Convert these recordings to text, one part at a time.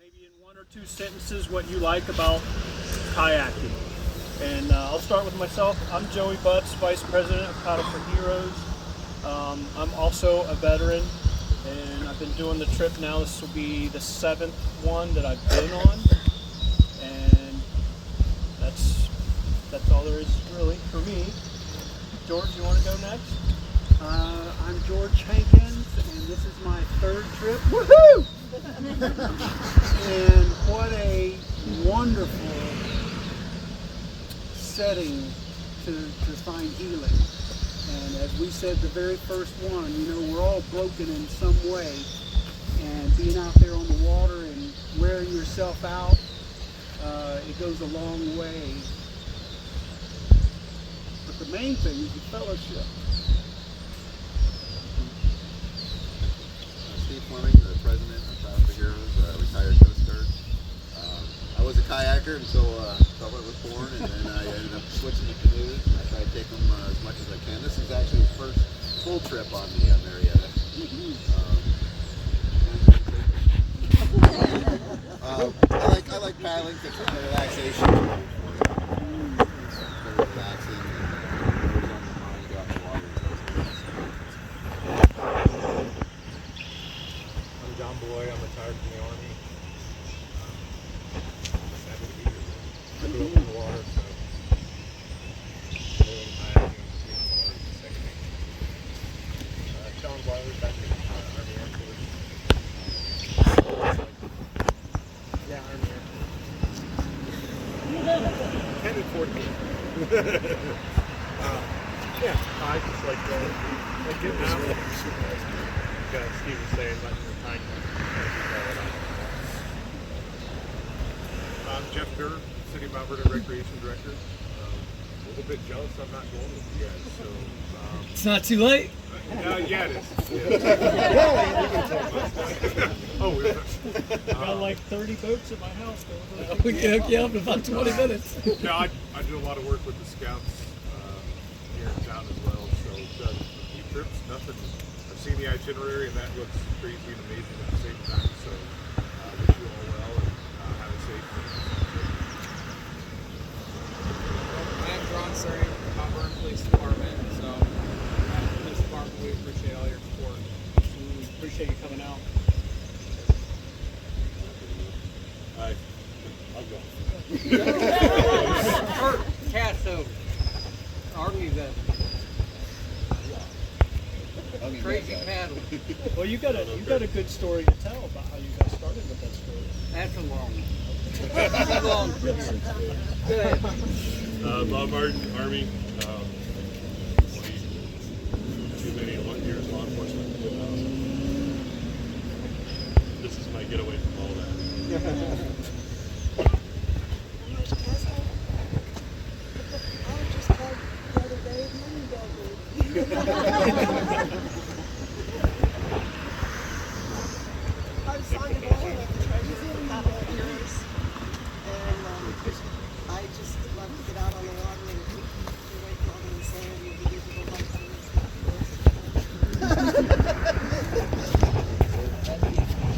maybe in one or two sentences what you like about kayaking. And I'll start with myself. I'm Joey Butts, Vice President of Paddle for Heroes. I'm also a veteran, and I've been doing the trip now. This will be the 7th one that I've been on, and that's all there is really for me. George, you want to go next? I'm George Hankins, and this is my 3rd trip. Woohoo! And what a wonderful setting to find healing. And as we said the very first one, you know, we're all broken in some way. And being out there on the water and wearing yourself out, it goes a long way. But the main thing is the fellowship. The president of Paddle for Heroes, retired Coast Guard. I was a kayaker until Butler was born, and then I ended up switching to canoes, and I try to take them as much as I can. This is actually the first full trip on the Marietta. I like paddling because it's a relaxation. Very relaxing, and goes on your mind, you go out in the water. John Boy, I'm retired from the Army. Just happy to be here. I grew up on the water, so canoeing, kayaking, being on the water is the second thing. Sean Wiley, back in Army Air Force. Yeah, Army Air Force. 10 and 14. Yeah, I just like getting out. Steve was saying, letting your time. I'm Jeff Durr, City of Mount Vernon Recreation Director. A little bit jealous I'm not going with you guys, so. It's not too late. Yeah, it is. Oh, I've got like 30 boats at my house. We can hook you up in about 20 minutes. Yeah, I do a lot of work with the scouts here in town as well, so done a few trips, nothing. I've seen the itinerary, and that looks crazy and amazing at the same time. So I wish you all well and have a safe trip. I am Ron Surrey from Mount Vernon Police Department. So, Police Department, we appreciate all your support. We appreciate you coming out. I'll go. Cat, so Army vet. Crazy paddle. Well, you got a good story to tell about how you got started with that story. That's a long one. That's a long one. Go ahead. Bob Martin, Army. 22 many years law enforcement. This is my getaway from all that. I'm Sonia Boyle with the Treasures of Paddle for Heroes, and I just love to get out on the water and get away from all the insanity of the digital hunting and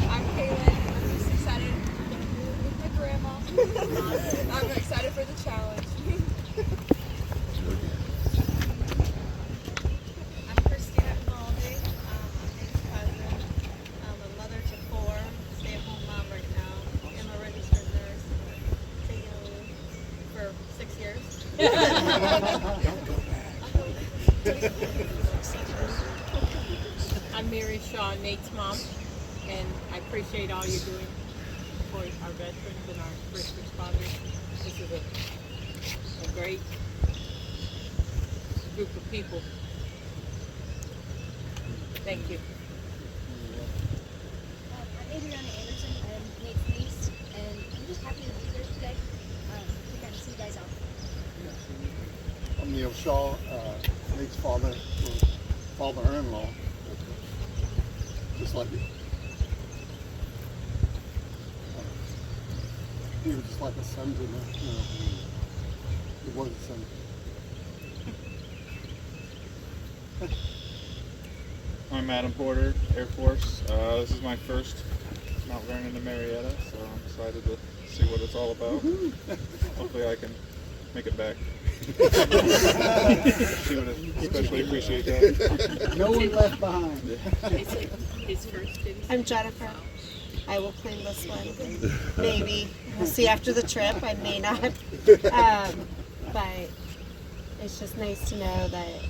I'm Kaylin. I'm just excited with my grandma. I'm excited for the challenge. I'm Christina Maldi. I'm Nate's cousin. I'm a mother to 4, stay-at-home mom right now. I'm a registered nurse. Taking a leave for 6 years. I'm Mary Shaw, Nate's mom, and I appreciate all you're doing for our veterans and our first responders. This is a great group of people. Thank you. I'm Adriana Anderson. I'm Nate's niece, and I'm just happy to be here today to kind of see you guys out. I'm Neil Shaw, Nate's father-in-law, just like you. He was just like a son to me, you know. He was a son. I'm Adam Porter, Air Force. This is my first Mount Vernon to Marietta, so I'm excited to see what it's all about. Hopefully I can make it back. She would especially appreciate that. No one left behind. I'm Jennifer. I will claim this one. Maybe. We'll see after the trip. I may not. But it's just nice to know that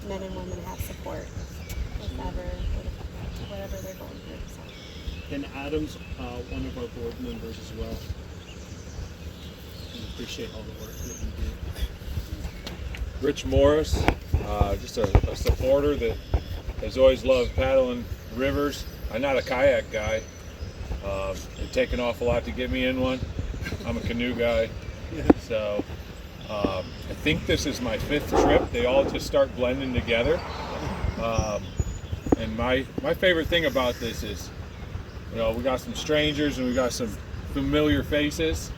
men and women have support, whatever they're going through. So. And Adam's one of our board members as well. We appreciate all the work that you do. Rich Morris, just a supporter that has always loved paddling rivers. I'm not a kayak guy. It'd take an awful lot to get me in one. I'm a canoe guy. So I think this is my 5th trip. They all just start blending together. And my favorite thing about this is, we got some strangers and we got some familiar faces.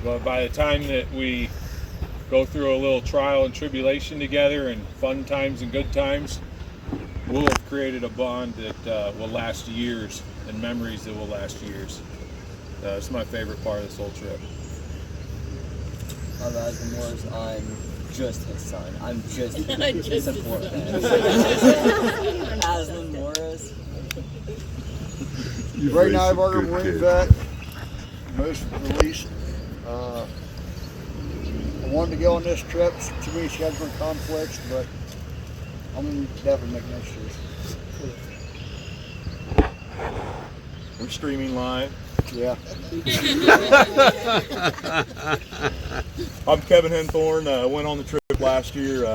But by the time that we go through a little trial and tribulation together and fun times and good times, we'll have created a bond that will last years and memories that will last years. It's my favorite part of this whole trip. I'm Aslan Morris. I'm just his son. I'm just support him. Aslan Morris. Ray Nyberger, Marine vet, most released. I wanted to go on this trip. Too many scheduling conflicts, but I'm going to definitely make next year. We're streaming live. Yeah. I'm Kevin Henthorn. Went on the trip last year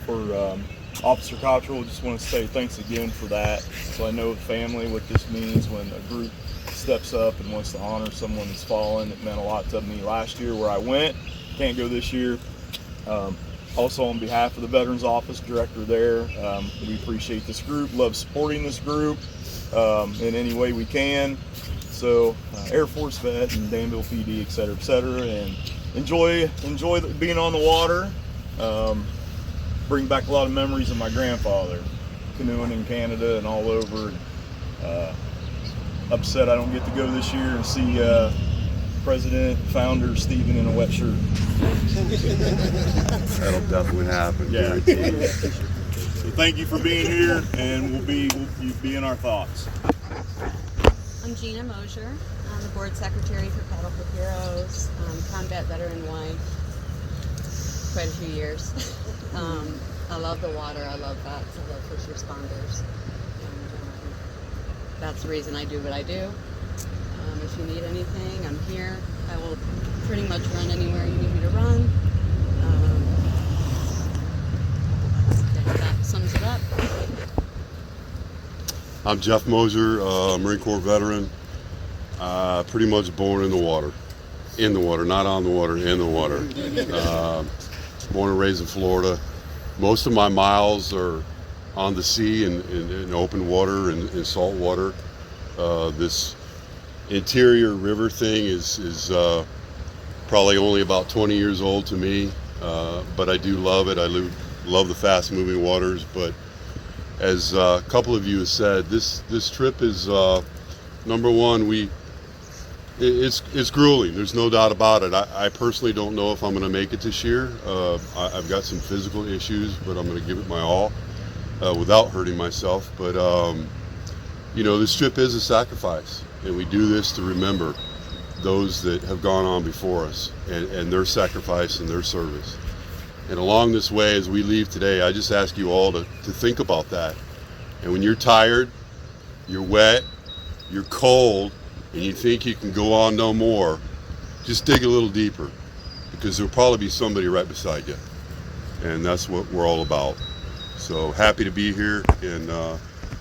for Officer Cottrell. Just want to say thanks again for that. So I know the family what this means when a group steps up and wants to honor someone that's fallen. It meant a lot to me last year where I went. Can't go this year. Also on behalf of the Veterans Office Director there, we appreciate this group, love supporting this group in any way we can. So Air Force vet and Danville PD, et cetera, and enjoy being on the water. Bring back a lot of memories of my grandfather canoeing in Canada and all over. Upset I don't get to go this year and see President, founder Stephen in a wet shirt. That'll definitely happen. Yeah. So thank you for being here, and you'll be in our thoughts. I'm Gina Mosier. I'm the board secretary for Paddle for Heroes, combat veteran wife, quite a few years. I love the water, I love vets, I love first responders. And, that's the reason I do what I do. If you need anything, I'm here. I will pretty much run anywhere you need me to run. That sums it up. I'm Jeff Moser, Marine Corps veteran. Pretty much born in the water. In the water, not on the water, in the water. Born and raised in Florida. Most of my miles are on the sea and in open water and in salt water. This interior river thing is probably only about 20 years old to me, but I do love it. I love the fast moving waters, but as a couple of you have said, this trip is number one, it's grueling. There's no doubt about it. I personally don't know if I'm going to make it this year. I've got some physical issues, but I'm going to give it my all without hurting myself. But this trip is a sacrifice, and we do this to remember those that have gone on before us and their sacrifice and their service. And along this way, as we leave today, I just ask you all to think about that. And when you're tired, you're wet, you're cold, and you think you can go on no more, just dig a little deeper, because there'll probably be somebody right beside you. And that's what we're all about. So happy to be here, and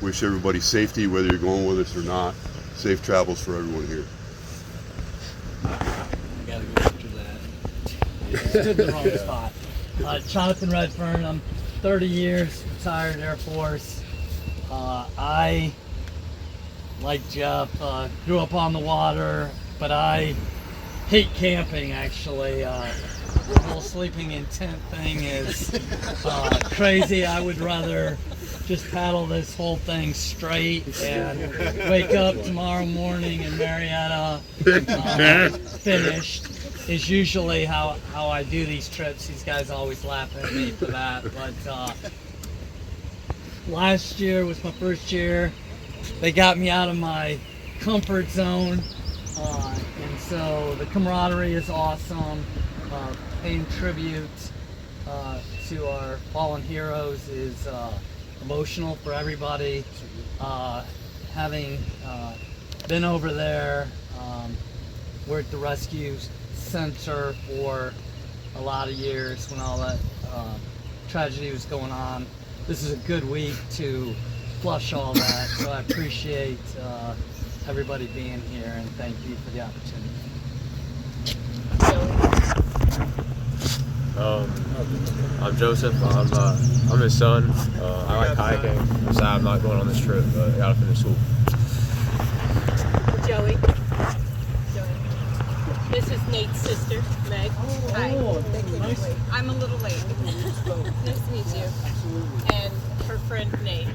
wish everybody safety, whether you're going with us or not. Safe travels for everyone here. I gotta go after that. Stood in the wrong spot. Jonathan Redfern, I'm 30 years, retired Air Force. I, like Jeff, grew up on the water, but I hate camping actually. The whole sleeping in tent thing is crazy. I would rather just paddle this whole thing straight and wake up tomorrow morning in Marietta finished is usually how I do these trips. These guys always laugh at me for that. But last year was my first year. They got me out of my comfort zone. And so the camaraderie is awesome. Paying tribute to our fallen heroes is emotional for everybody. Having been over there, we're at the rescue center for a lot of years when all that tragedy was going on. This is a good week to flush all that, so I appreciate everybody being here, and thank you for the opportunity. I'm Joseph. I'm his son. I like kayaking. I'm sad I'm not going on this trip, but I gotta finish school. Joey. This is Nate's sister, Meg. Hi. Nice. I'm a little late. Nice to meet you. And her friend Nate.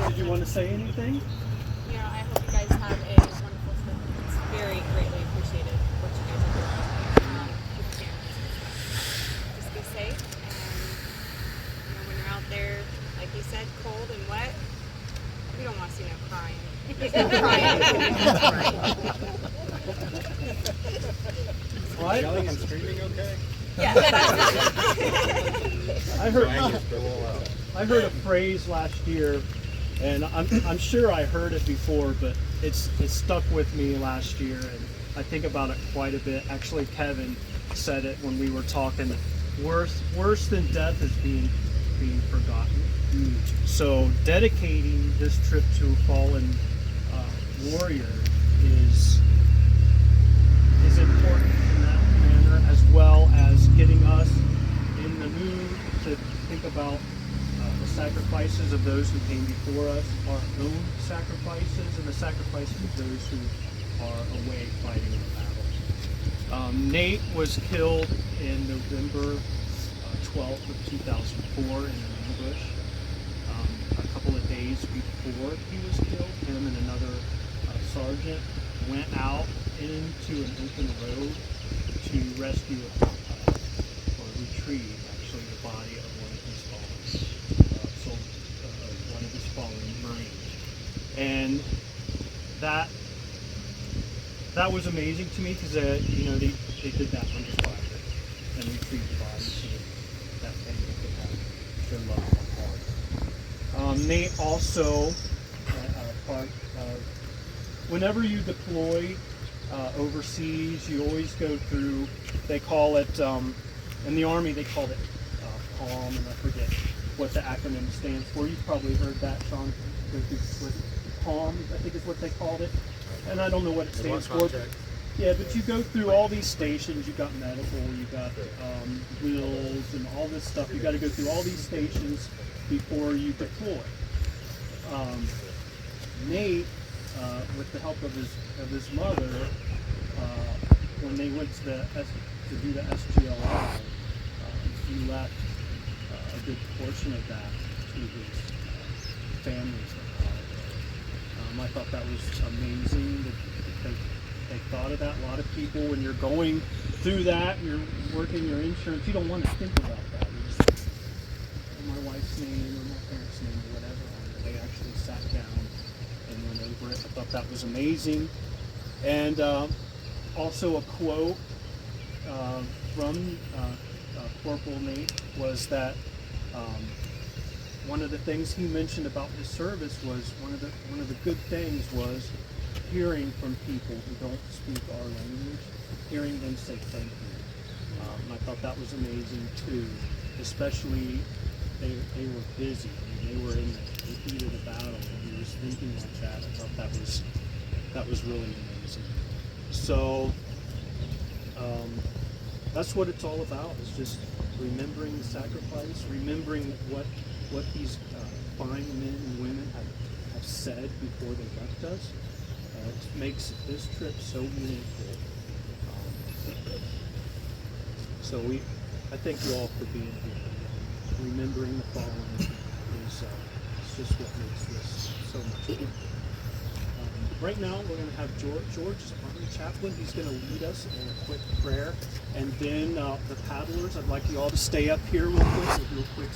Did you want to say anything? You know, I hope you guys have a wonderful trip. It's very greatly appreciated what you guys are doing. With the families and stuff. Just be safe. And you know, when you're out there, like you said, cold and wet, we don't want to see no crying. There's no crying. Right? Yelling and screaming okay? Yeah. I heard a phrase last year, and I'm sure I heard it before, but it stuck with me last year, and I think about it quite a bit. Actually, Kevin said it when we were talking. Worse than death is being forgotten. So dedicating this trip to a fallen warrior is important in that manner, as well as getting us in the mood to think about the sacrifices of those who came before us, our own sacrifices, and the sacrifices of those who are away fighting the battle. Nate was killed in November 12th of 2004 in an ambush. A couple of days before he was killed, him and another sergeant went out into an open road to rescue or retrieve actually the body of one of his fallen Marines, and that was amazing to me because they did that under fire and retrieved the body so that family could have their loved one home. Nate also part of whenever you deploy overseas, you always go through, they call it, in the Army they called it PALM, and I forget what the acronym stands for. You've probably heard that, Sean. With PALM, I think is what they called it. And I don't know what it stands for. Yeah, but you go through all these stations. You've got medical, you've got wills, and all this stuff. You've got to go through all these stations before you deploy. Nate, with the help of his mother, when they went to do the SGLI, he left a good portion of that to his families that died there. I thought that was amazing that they thought of that. A lot of people, when you're going through that, you're working your insurance, you don't want to think about that. You just think, my wife's name or my parents' name or whatever on it. They actually sat down and went over it. I thought that was amazing. And also a quote from Corporal Nate was that one of the things he mentioned about his service was one of the good things was hearing from people who don't speak our language, hearing them say thank you. And I thought that was amazing too, especially they were busy. I mean, they were in the heat of the battle, and he was thinking like that. I thought that was really amazing. So that's what it's all about, is just remembering the sacrifice, remembering what these fine men and women have said before they left us. It makes this trip so meaningful. So I thank you all for being here. Remembering the fallen is just what makes this so much fun. Right now, we're going to have George is Army Chaplain. He's going to lead us in a quick prayer. And then the paddlers, I'd like you all to stay up here real quick.